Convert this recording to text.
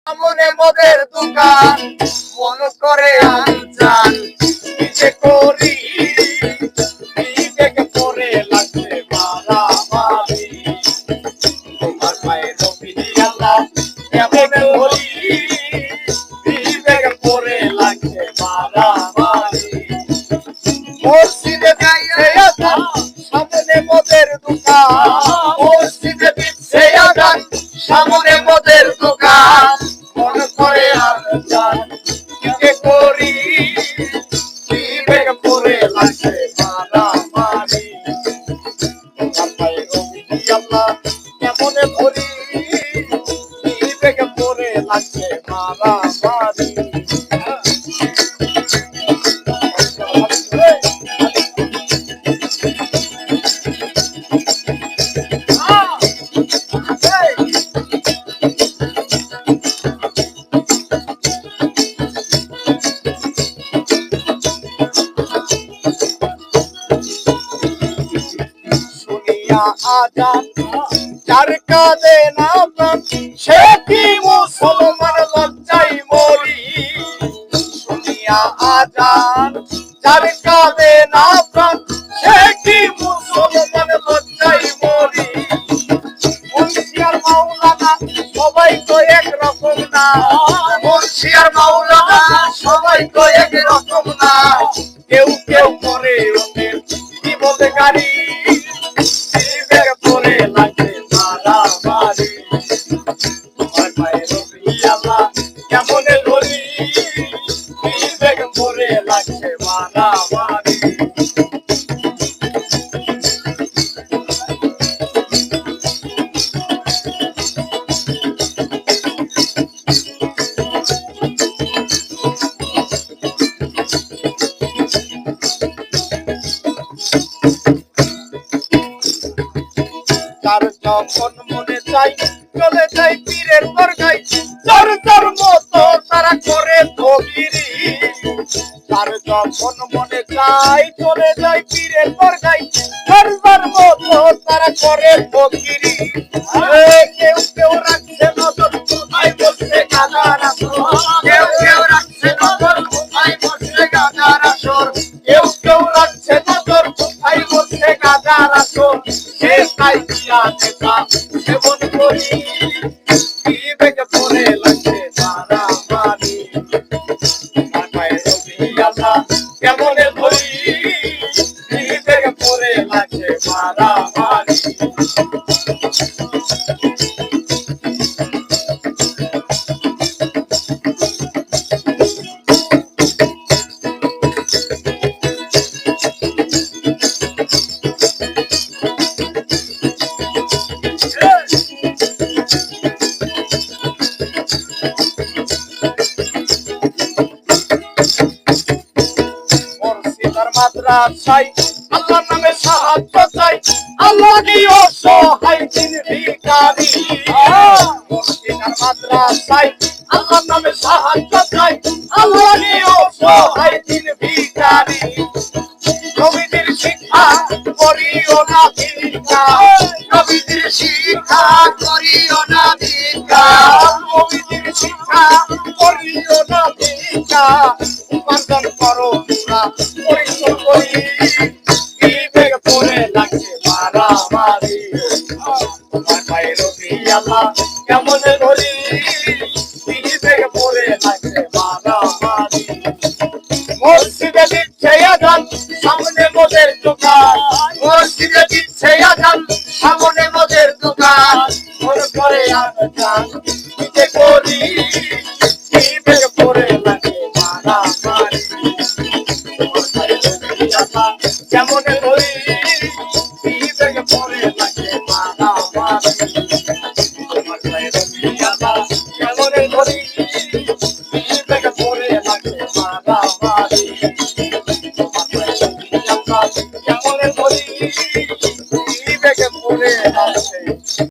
সামনে মদের দোকান মন করে আনজান নিচে করি বিবেক পরে লাগছে মারামারি তোমার পায়ে রবি আল্লাহ কেমন বলি বিবেক পরে লাগছে মারামারি মসজিদে দিচ্ছে আজান সামনে মদের দোকান মসজিদে দিচ্ছে আজান সামনে মদের দোকান মন করে আনজান নিচে করি বিবেক পরে লাগছে মারামারি তোমার পায়ে রবি আল্লাহ কেমন বলি বিবেক পরে লাগছে মারামারি আজান যার কাঁদে না প্রাণ সে কি মুসলমান লজ্জায় মরি শুনিয়া আজান যার কাঁদে না প্রাণ সে কি মুসলমান লজ্জায় মরি মুন্সি আর মাওলানা সবাই তো এক রকম না মুন্সি আর মাওলানা সবাই তো এক রকম না কেউ কেউ করে ওদের কি বলতে গাড়ি বিবেক পরে লাগছে মারামারি তোমার পায়ে রবি আল্লাহ কেমন ধরি বিবেক পরে লাগছে মারামারি তার যখন মনে চাই চলে যাই পীরের দরগায় যার যার মতো তারা করে ফকিরি তার যখন মনে চাই চলে যাই পীরের দরগায় যার যার মতো তারা করে ফকিরি কেউ কেউ রাখছে নজর কোথায় বসে গাদার আসর কেউ কেউ রাখছে নজর কোথায় বসে গাদার আসর কেউ কেউ রাখছে নজর কোথায় বসে গাদার আসর সে তাই দিয়া দেখা সেবন করি বিবেক পরে লাগছে মারামারি তোমার পায়ে রবি আল্লাহ কেমন ধরি বিবেক পরে লাগছে মারামারি মাদ্রাসায় আল্লাহর নামে সাহায্য চাই আল্লাহ দিও সহায় দিন ভিখারি মুর্শিদার মাদ্রাসায় আল্লাহর নামে সাহায্য চাই আল্লাহ দিও সহায় দিন ভিখারি নবীদের শিক্ষা করিও না ভিক্ষা নবীদের শিক্ষা করিও না ভিক্ষা নবীদের শিক্ষা করিও না ভিক্ষা উপার্জন করো তোমরা পরিশ্রম করি বিবেক পরে লাগছে মারামারি তোমার পায়ে রবি আল্লাহ কেমন ধরি বিবেক পরে লাগছে মারামারি মসজিদে দিচ্ছে আজান সামনে মদের দোকান মসজিদে দিচ্ছে আজান সামনে মদের দোকান মন করে আজান নিচে করি